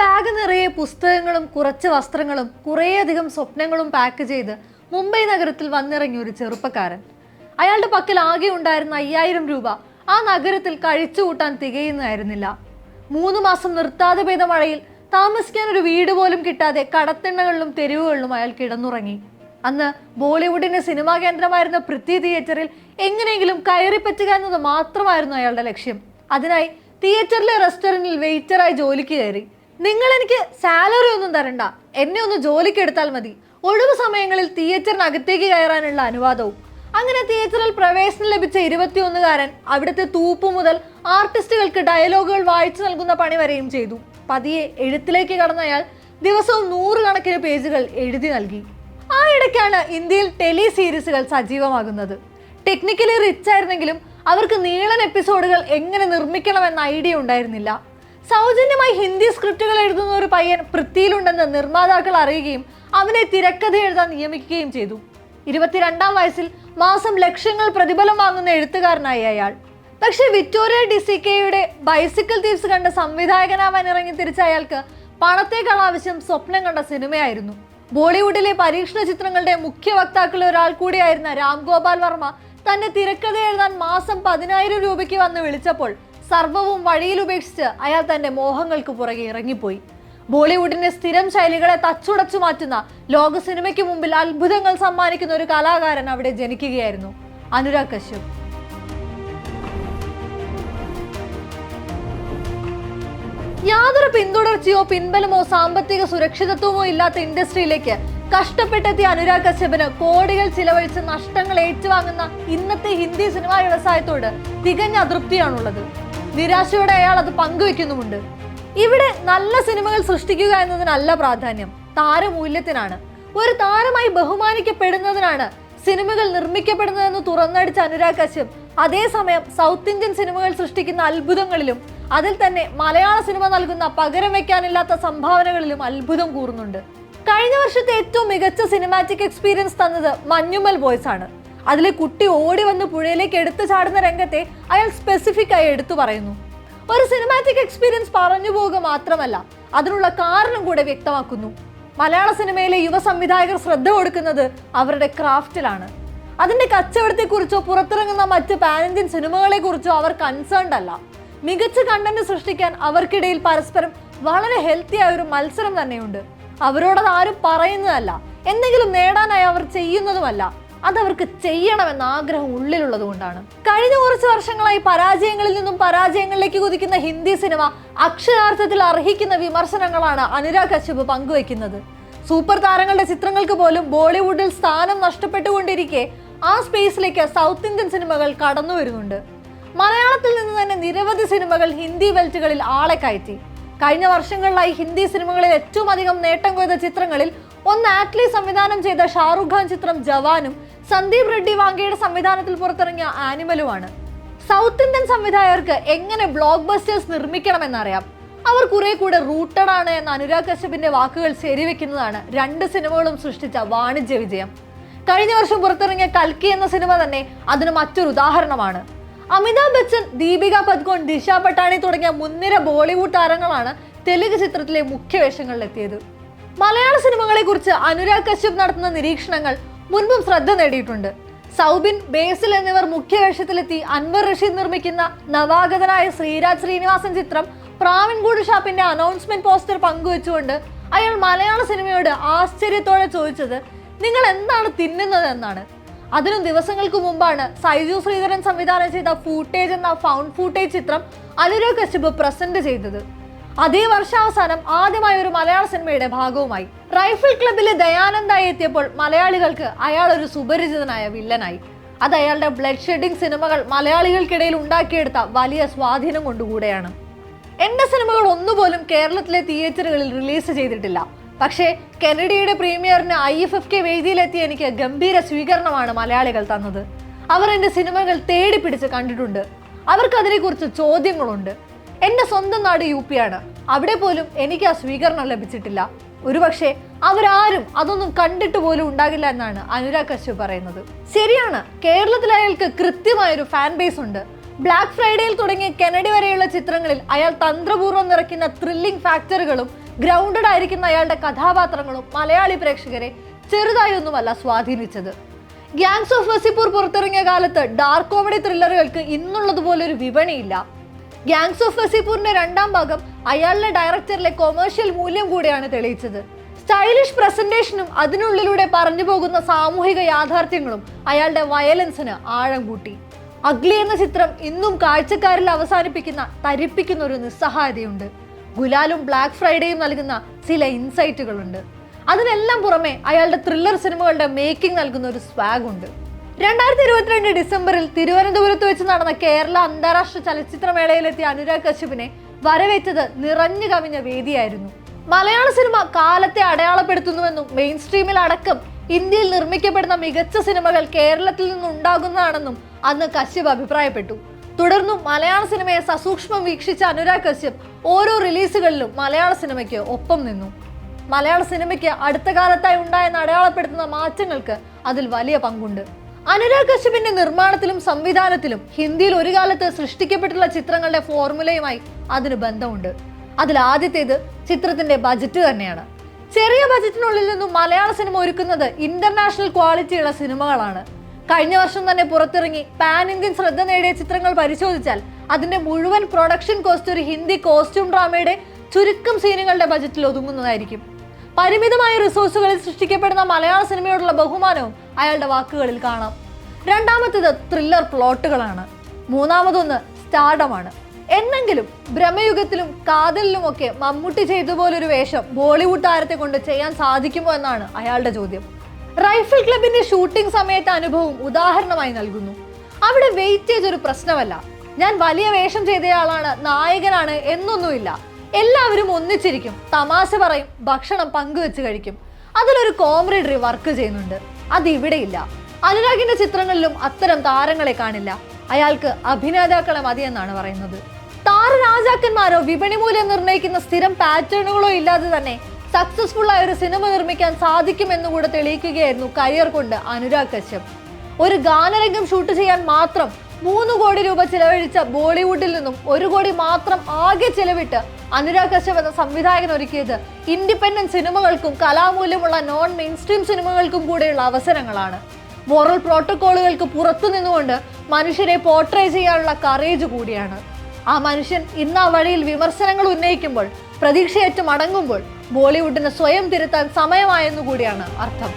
Bag നിറയെ പുസ്തകങ്ങളും കുറച്ച് വസ്ത്രങ്ങളും കുറേയധികം സ്വപ്നങ്ങളും പാക്ക് ചെയ്ത് മുംബൈ നഗരത്തിൽ വന്നിറങ്ങിയ ഒരു ചെറുപ്പക്കാരൻ. അയാളുടെ പക്കൽ ആകെ ഉണ്ടായിരുന്ന 5000 രൂപ ആ നഗരത്തിൽ കഴിച്ചു കൂട്ടാൻ തികയുന്നതായിരുന്നില്ല. 3 മാസം നിർത്താതെ പെയ്ത മഴയിൽ താമസിക്കാൻ ഒരു വീട് പോലും കിട്ടാതെ കടത്തിണ്ണകളിലും തെരുവുകളിലും അയാൾ കിടന്നുറങ്ങി. അന്ന് ബോളിവുഡിന്റെ സിനിമാ കേന്ദ്രമായിരുന്ന പൃഥ്വി തിയേറ്ററിൽ എങ്ങനെയെങ്കിലും കയറിപ്പറ്റുക എന്നത് മാത്രമായിരുന്നു അയാളുടെ ലക്ഷ്യം. അതിനായി തിയേറ്ററിലെ റെസ്റ്റോറൻറ്റിൽ വെയിറ്ററായി ജോലിക്ക് കയറി. നിങ്ങൾ എനിക്ക് സാലറി ഒന്നും തരണ്ട, എന്നെ ഒന്ന് ജോലിക്ക് എടുത്താൽ മതി, ഒഴിവു സമയങ്ങളിൽ തിയേറ്ററിനകത്തേക്ക് കയറാനുള്ള അനുവാദവും. അങ്ങനെ തിയേറ്ററിൽ പ്രവേശനം ലഭിച്ച 21കാരൻ അവിടുത്തെ തൂപ്പ് മുതൽ ആർട്ടിസ്റ്റുകൾക്ക് ഡയലോഗുകൾ വായിച്ചു നൽകുന്ന പണി വരെയും ചെയ്തു. പതിയെ എഴുത്തിലേക്ക് കടന്ന അയാൾ ദിവസവും 100 കണക്കിന് പേജുകൾ എഴുതി നൽകി. ആ ഇടയ്ക്കാണ് ഇന്ത്യയിൽ ടെലി സീരീസുകൾ സജീവമാകുന്നത്. ടെക്നിക്കലി റിച്ച് ആയിരുന്നെങ്കിലും അവർക്ക് നീളൻ എപ്പിസോഡുകൾ എങ്ങനെ നിർമ്മിക്കണമെന്ന ഐഡിയ ഉണ്ടായിരുന്നില്ല. സൗജന്യമായി ഹിന്ദി സ്ക്രിപ്റ്റുകൾ എഴുതുന്ന ഒരു പയ്യൻ പൃഥ്വിയിലുണ്ടെന്ന് നിർമ്മാതാക്കൾ അറിയുകയും അവനെ തിരക്കഥ എഴുതാൻ നിയമിക്കുകയും ചെയ്തു. 22-ാം വയസ്സിൽ മാസം ലക്ഷങ്ങൾ പ്രതിഫലം വാങ്ങുന്ന എഴുത്തുകാരനായി അയാൾ. പക്ഷേ വിക്ടോറിയ ഡിസിക്കെയുടെ ബൈസിക്കിൾ തീവ്സ് കണ്ട സംവിധായകനാവാൻ ഇറങ്ങി തിരിച്ച അയാൾക്ക് പണത്തേക്കാൾ ആവശ്യം സ്വപ്നം കണ്ട സിനിമയായിരുന്നു. ബോളിവുഡിലെ പരീക്ഷണ ചിത്രങ്ങളുടെ മുഖ്യ വക്താക്കളിൽ ഒരാൾ കൂടിയായിരുന്ന രാം ഗോപാൽ വർമ്മ തന്റെ തിരക്കഥ എഴുതാൻ മാസം 10000 രൂപയ്ക്ക് വന്ന് വിളിച്ചപ്പോൾ സർവവും വഴിയിൽ ഉപേക്ഷിച്ച് അയാൾ തന്റെ മോഹങ്ങൾക്ക് പുറകെ ഇറങ്ങിപ്പോയി. ബോളിവുഡിന്റെ സ്ഥിരം ശൈലികളെ തച്ചുടച്ചു മാറ്റുന്ന ലോക സിനിമയ്ക്ക് മുമ്പിൽ അത്ഭുതങ്ങൾ സമ്മാനിക്കുന്ന ഒരു കലാകാരൻ അവിടെ ജനിക്കുകയായിരുന്നു, അനുരാഗ് കശ്യപ്. യാതൊരു പിന്തുടർച്ചയോ പിൻബലമോ സാമ്പത്തിക സുരക്ഷിതത്വമോ ഇല്ലാത്ത ഇൻഡസ്ട്രിയിലേക്ക് കഷ്ടപ്പെട്ടെത്തിയ അനുരാഗ് കശ്യപിന് കോടികൾ ചിലവഴിച്ച് നഷ്ടങ്ങൾ ഏറ്റുവാങ്ങുന്ന ഇന്നത്തെ ഹിന്ദി സിനിമാ വ്യവസായത്തോട് തികഞ്ഞ അതൃപ്തിയാണുള്ളത്. നിരാശയോടെ അയാൾ അത് പങ്കുവെക്കുന്നുമുണ്ട്. ഇവിടെ നല്ല സിനിമകൾ സൃഷ്ടിക്കുക എന്നതിനല്ല പ്രാധാന്യം, താരമൂല്യത്തിനാണ്. ഒരു താരമായി ബഹുമാനിക്കപ്പെടുന്നതിനാണ് സിനിമകൾ നിർമ്മിക്കപ്പെടുന്നതെന്ന് തുറന്നടിച്ച അനുരാഗ് കശ്യപ് അതേസമയം സൗത്ത് ഇന്ത്യൻ സിനിമകൾ സൃഷ്ടിക്കുന്ന അത്ഭുതങ്ങളിലും അതിൽ തന്നെ മലയാള സിനിമ നൽകുന്ന പകരം വെക്കാനില്ലാത്ത സംഭാവനകളിലും അത്ഭുതം കൂറുന്നുണ്ട്. കഴിഞ്ഞ വർഷത്തെ ഏറ്റവും മികച്ച സിനിമാറ്റിക് എക്സ്പീരിയൻസ് തന്നത് മഞ്ഞുമൽ ബോയ്സ് ആണ്. അതിലെ കുട്ടി ഓടി വന്ന് പുഴയിലേക്ക് എടുത്തു ചാടുന്ന രംഗത്തെ അയാൾ സ്പെസിഫിക് ആയി എടുത്തു പറയുന്നു. ഒരു സിനിമാറ്റിക് എക്സ്പീരിയൻസ് പറഞ്ഞു പോവുക മാത്രമല്ല, അതിനുള്ള കാരണം കൂടെ വ്യക്തമാക്കുന്നു. മലയാള സിനിമയിലെ യുവ സംവിധായകർ ശ്രദ്ധ കൊടുക്കുന്നത് അവരുടെ ക്രാഫ്റ്റിലാണ്. അതിന്റെ കച്ചവടത്തെക്കുറിച്ചോ പുറത്തിറങ്ങുന്ന മറ്റ് പാൻ ഇന്ത്യൻ സിനിമകളെ കുറിച്ചോ അവർ കൺസേൺഡ് അല്ല. മികച്ച കണ്ടന്റ് സൃഷ്ടിക്കാൻ അവർക്കിടയിൽ പരസ്പരം വളരെ ഹെൽത്തി ആയ ഒരു മത്സരം തന്നെയുണ്ട്. അവരോടത് ആരും പറയുന്നതല്ല, എന്തെങ്കിലും നേടാനായി അവർ ചെയ്യുന്നതുമല്ല, അതവർക്ക് ചെയ്യണമെന്ന ആഗ്രഹം ഉള്ളിലുള്ളത് കൊണ്ടാണ്. കഴിഞ്ഞ കുറച്ച് വർഷങ്ങളായി പരാജയങ്ങളിൽ നിന്നും പരാജയങ്ങളിലേക്ക് കുതിക്കുന്ന ഹിന്ദി സിനിമ അക്ഷരാർത്ഥത്തിൽ അർഹിക്കുന്ന വിമർശനങ്ങളാണ് അനുരാഗ് കശ്യപ് പങ്കുവെക്കുന്നത്. സൂപ്പർ താരങ്ങളുടെ ചിത്രങ്ങൾക്ക് പോലും ബോളിവുഡിൽ സ്ഥാനം നഷ്ടപ്പെട്ടുകൊണ്ടിരിക്കെ ആ സ്പേസിലേക്ക് സൗത്ത് ഇന്ത്യൻ സിനിമകൾ കടന്നു വരുന്നുണ്ട്. മലയാളത്തിൽ നിന്ന് തന്നെ നിരവധി സിനിമകൾ ഹിന്ദി ബെൽറ്റുകളിൽ ആളെ കയറ്റി. കഴിഞ്ഞ വർഷങ്ങളിലായി ഹിന്ദി സിനിമകളിൽ ഏറ്റവും അധികം നേട്ടം കൊയ്ത ചിത്രങ്ങളിൽ ഒന്ന് ആറ്റ്ലി സംവിധാനം ചെയ്ത ഷാറുഖ് ഖാൻ ചിത്രം ജവാനും സന്ദീപ് റെഡ്ഡി വാങ്കയുടെ സംവിധാനത്തിൽ പുറത്തിറങ്ങിയ ആനിമലുമാണ്. സൗത്ത് ഇന്ത്യൻ സംവിധായകർക്ക് എങ്ങനെ ബ്ലോക്ക് ബസ്റ്റേഴ്സ് നിർമ്മിക്കണമെന്നറിയാം. അവർ കുറെ കൂടെ റൂട്ടഡ് ആണ് എന്ന അനുരാഗ് കശ്യപിന്റെ വാക്കുകൾ ശരിവെക്കുന്നതാണ് 2 സിനിമകളും സൃഷ്ടിച്ച വാണിജ്യ വിജയം. കഴിഞ്ഞ വർഷം പുറത്തിറങ്ങിയ കൽക്കി എന്ന സിനിമ തന്നെ അതിന് മറ്റൊരു ഉദാഹരണമാണ്. അമിതാഭ് ബച്ചൻ, ദീപിക പദുകോൺ, ദിശ പട്ടാണി തുടങ്ങിയ മുൻനിര ബോളിവുഡ് താരങ്ങളാണ് തെലുങ്ക് ചിത്രത്തിലെ മുഖ്യ വേഷങ്ങളിലെത്തിയത്. മലയാള സിനിമകളെ കുറിച്ച് അനുരാഗ് കശ്യപ് നടത്തുന്ന നിരീക്ഷണങ്ങൾ മുൻപും ശ്രദ്ധ നേടിയിട്ടുണ്ട്. സൗബിൻ, ബേസിൽ എന്നിവർ മുഖ്യ വേഷത്തിലെത്തി അൻവർ റഷീദ് നിർമ്മിക്കുന്ന നവാഗതനായ ശ്രീരാജ് ശ്രീനിവാസൻ ചിത്രം പ്രാവിൻകൂട് ഷാപ്പിന്റെ അനൗൺസ്മെന്റ് പോസ്റ്റർ പങ്കുവെച്ചുകൊണ്ട് അയാൾ മലയാള സിനിമയോട് ആശ്ചര്യത്തോടെ ചോദിച്ചത് നിങ്ങൾ എന്താണ് തിന്നുന്നത് എന്നാണ്. അതിനും ദിവസങ്ങൾക്ക് മുമ്പാണ് സൈജു ശ്രീധരൻ സംവിധാനം ചെയ്ത ഫൂട്ടേജ് എന്ന ഫൗണ്ട് ഫൂട്ടേജ് ചിത്രം അനുരാഗ് കശ്യപ് പ്രസന്റ് ചെയ്തത്. അതേ വർഷാവസാനം ആദ്യമായ ഒരു മലയാള സിനിമയുടെ ഭാഗവുമായി. റൈഫിൾ ക്ലബിലെ ദയാനന്ദായി എത്തിയപ്പോൾ മലയാളികൾക്ക് അയാൾ ഒരു സുപരിചിതനായ വില്ലനായി. അത് അയാളുടെ ബ്ലഡ് ഷെഡിങ് സിനിമകൾ മലയാളികൾക്കിടയിൽ ഉണ്ടാക്കിയെടുത്ത വലിയ സ്വാധീനം കൊണ്ടുകൂടെയാണ്. എന്റെ സിനിമകൾ ഒന്നുപോലും കേരളത്തിലെ തിയേറ്ററുകളിൽ റിലീസ് ചെയ്തിട്ടില്ല. പക്ഷേ കെനഡിയുടെ പ്രീമിയറിന് IFFK വേദിയിലെത്തി എനിക്ക് ഗംഭീര സ്വീകരണമാണ് മലയാളികൾ തന്നത്. അവർ എൻ്റെ സിനിമകൾ തേടിപ്പിടിച്ച് കണ്ടിട്ടുണ്ട്. അവർക്ക് അതിനെക്കുറിച്ച് ചോദ്യങ്ങളുണ്ട്. എൻ്റെ സ്വന്തം നാട് UP ആണ്. അവിടെ പോലും എനിക്ക് ആ സ്വീകരണം ലഭിച്ചിട്ടില്ല. ഒരുപക്ഷെ അവരാരും അതൊന്നും കണ്ടിട്ട് പോലും ഉണ്ടാകില്ല എന്നാണ് അനുരാഗ് കശ്യപ് പറയുന്നത്. ശരിയാണ്, കേരളത്തിൽ അയാൾക്ക് കൃത്യമായൊരു ഫാൻ ബേസ് ഉണ്ട്. ബ്ലാക്ക് ഫ്രൈഡേയിൽ തുടങ്ങിയ കെനഡി വരെയുള്ള ചിത്രങ്ങളിൽ അയാൾ തന്ത്രപൂർവ്വം നിറയ്ക്കുന്ന ത്രില്ലിംഗ് ഫാക്ടറുകളും ഗ്രൗണ്ടഡ് ആയിരിക്കുന്ന അയാളുടെ കഥാപാത്രങ്ങളും മലയാളി പ്രേക്ഷകരെ ചെറുതായൊന്നുമല്ല സ്വാധീനിച്ചത്. ഗ്യാങ്സ് ഓഫ് വസിപ്പൂർ പുറത്തിറങ്ങിയ കാലത്ത് ഡാർക്ക് കോമഡി ത്രില്ലറുകൾക്ക് ഇന്നുള്ളതുപോലെ ഒരു വിപണിയില്ല. ഗ്യാങ്സ് ഓഫ് വസിപ്പൂരിന്റെ രണ്ടാം ഭാഗം അയാളുടെ ഡയറക്ടറിലെ കൊമേഴ്ഷ്യൽ മൂല്യം കൂടിയാണ് തെളിയിച്ചത്. സ്റ്റൈലിഷ് പ്രസന്റേഷനും അതിനുള്ളിലൂടെ പറഞ്ഞു പോകുന്ന സാമൂഹിക യാഥാർത്ഥ്യങ്ങളും അയാളുടെ വയലൻസിന് ആഴം കൂട്ടി. അഗ്ലി എന്ന ചിത്രം ഇന്നും കാഴ്ചക്കാരിൽ അവസാനിപ്പിക്കുന്ന തരിപ്പിക്കുന്ന ഒരു നിസ്സഹായതയുണ്ട്. ഗുലാലും ബ്ലാക്ക് ഫ്രൈഡേയും നൽകുന്ന ചില ഇൻസൈറ്റുകളുണ്ട്. അതിനെല്ലാം പുറമെ അയാളുടെ ത്രില്ലർ സിനിമകളുടെ മേക്കിംഗ് നൽകുന്ന ഒരു സ്വാഗ് ഉണ്ട്. 2022 ഡിസംബറിൽ തിരുവനന്തപുരത്ത് വെച്ച് നടന്ന കേരള അന്താരാഷ്ട്ര ചലച്ചിത്രമേളയിലെത്തിയ അനുരാഗ് കശ്യപിനെ വരവേറ്റത് നിറഞ്ഞു കവിഞ്ഞ വേദിയായിരുന്നു. മലയാള സിനിമ കാലത്തെ അടയാളപ്പെടുത്തുന്നുവെന്നും മെയിൻ സ്ട്രീമിൽ അടക്കം ഇന്ത്യയിൽ നിർമ്മിക്കപ്പെടുന്ന മികച്ച സിനിമകൾ കേരളത്തിൽ നിന്നുണ്ടാകുന്നതാണെന്നും അന്ന് കശ്യപ് അഭിപ്രായപ്പെട്ടു. തുടർന്നും മലയാള സിനിമയെ സസൂക്ഷ്മം വീക്ഷിച്ച അനുരാഗ് കശ്യപ് ഓരോ റിലീസുകളിലും മലയാള സിനിമയ്ക്ക് ഒപ്പം നിന്നു. മലയാള സിനിമയ്ക്ക് അടുത്ത കാലത്തായി ഉണ്ടായെന്ന് അടയാളപ്പെടുത്തുന്ന മാറ്റങ്ങൾക്ക് അതിൽ വലിയ പങ്കുണ്ട്. അനുരാഗ് കശ്യപിന്റെ നിർമ്മാണത്തിലും സംവിധാനത്തിലും ഹിന്ദിയിൽ ഒരു കാലത്ത് സൃഷ്ടിക്കപ്പെട്ടുള്ള ചിത്രങ്ങളുടെ ഫോർമുലയുമായി അതിന് ബന്ധമുണ്ട്. അതിൽ ആദ്യത്തേത് ചിത്രത്തിന്റെ ബജറ്റ് തന്നെയാണ്. ചെറിയ ബജറ്റിനുള്ളിൽ നിന്നും മലയാള സിനിമ ഒരുക്കുന്നത് ഇന്റർനാഷണൽ ക്വാളിറ്റിയുള്ള സിനിമകളാണ്. കഴിഞ്ഞ വർഷം തന്നെ പുറത്തിറങ്ങി പാൻ ഇന്ത്യൻ ശ്രദ്ധ നേടിയ ചിത്രങ്ങൾ പരിശോധിച്ചാൽ അതിന്റെ മുഴുവൻ പ്രൊഡക്ഷൻ കോസ്റ്റ് ഒരു ഹിന്ദി കോസ്റ്റ്യൂം ഡ്രാമയുടെ ചുരുക്കം സീനുകളുടെ ബജറ്റിൽ ഒതുങ്ങുന്നതായിരിക്കും. പരിമിതമായ റിസോഴ്സുകളിൽ സൃഷ്ടിക്കപ്പെടുന്ന മലയാള സിനിമയോടുള്ള ബഹുമാനവും അയാളുടെ വാക്കുകളിൽ കാണാം. രണ്ടാമത്തേത് ത്രില്ലർ പ്ലോട്ടുകളാണ്. മൂന്നാമതൊന്ന് സ്റ്റാർഡമാണ്. എന്നെങ്കിലും ഭ്രമയുഗത്തിലും കാതലിലുമൊക്കെ മമ്മൂട്ടി ചെയ്തതുപോലൊരു വേഷം ബോളിവുഡ് താരത്തെ കൊണ്ട് ചെയ്യാൻ സാധിക്കുമോ എന്നാണ് അയാളുടെ ചോദ്യം. റൈഫിൾ ക്ലബിന്റെ ഷൂട്ടിംഗ് സമയത്തെ അനുഭവം ഉദാഹരണമായി നൽകുന്നു. അവിടെ വെയിറ്റേജ് ഒരു പ്രശ്നമല്ല. ഞാൻ വലിയ വേഷം ചെയ്തയാളാണ്, നായകനാണ് എന്നൊന്നുമില്ല. എല്ലാവരും ഒന്നിച്ചിരിക്കും, തമാശ പറയും, ഭക്ഷണം പങ്കുവെച്ച് കഴിക്കും. അതിലൊരു കോംറേഡറി വർക്ക് ചെയ്യുന്നുണ്ട്. അതിവിടെയില്ല. അനുരാഗിന്റെ ചിത്രങ്ങളിലും അത്തരം താരങ്ങളെ കാണില്ല. അയാൾക്ക് അഭിനേതാക്കളെ മതിയെന്നാണ് പറയുന്നത്. താരരാജാക്കന്മാരോ വിപണി മൂല്യം നിർണ്ണയിക്കുന്ന സ്ഥിരം പാറ്റേണുകളോ ഇല്ലാതെ തന്നെ സക്സസ്ഫുൾ ആയ ഒരു സിനിമ നിർമ്മിക്കാൻ സാധിക്കുമെന്നുകൂടെ തെളിയിക്കുകയായിരുന്നു കരിയർ കൊണ്ട് അനുരാഗ് കശ്യപ്. ഒരു ഗാനരംഗം ഷൂട്ട് ചെയ്യാൻ മാത്രം 3 കോടി രൂപ ചിലവഴിച്ച ബോളിവുഡിൽ നിന്നും 1 കോടി മാത്രം ആകെ ചിലവിട്ട് അനുരാഗ് കശ്യപ് എന്ന സംവിധായകൻ ഒരുക്കിയത് ഇൻഡിപെൻഡന്റ് സിനിമകൾക്കും കലാമൂല്യമുള്ള നോൺ മെയിൻ സ്ട്രീം സിനിമകൾക്കും കൂടെയുള്ള അവസരങ്ങളാണ്. മോറൽ പ്രോട്ടോക്കോളുകൾക്ക് പുറത്തു നിന്നുകൊണ്ട് മനുഷ്യരെ പോർട്രേ ചെയ്യാനുള്ള കറേജ് കൂടിയാണ്. ആ മനുഷ്യൻ ഇന്ന് ആ വഴിയിൽ വിമർശനങ്ങൾ ഉന്നയിക്കുമ്പോൾ, പ്രതീക്ഷയേറ്റ് മടങ്ങുമ്പോൾ ബോളിവുഡിന് സ്വയം തിരുത്താൻ സമയമായെന്നു കൂടിയാണ് അർത്ഥം.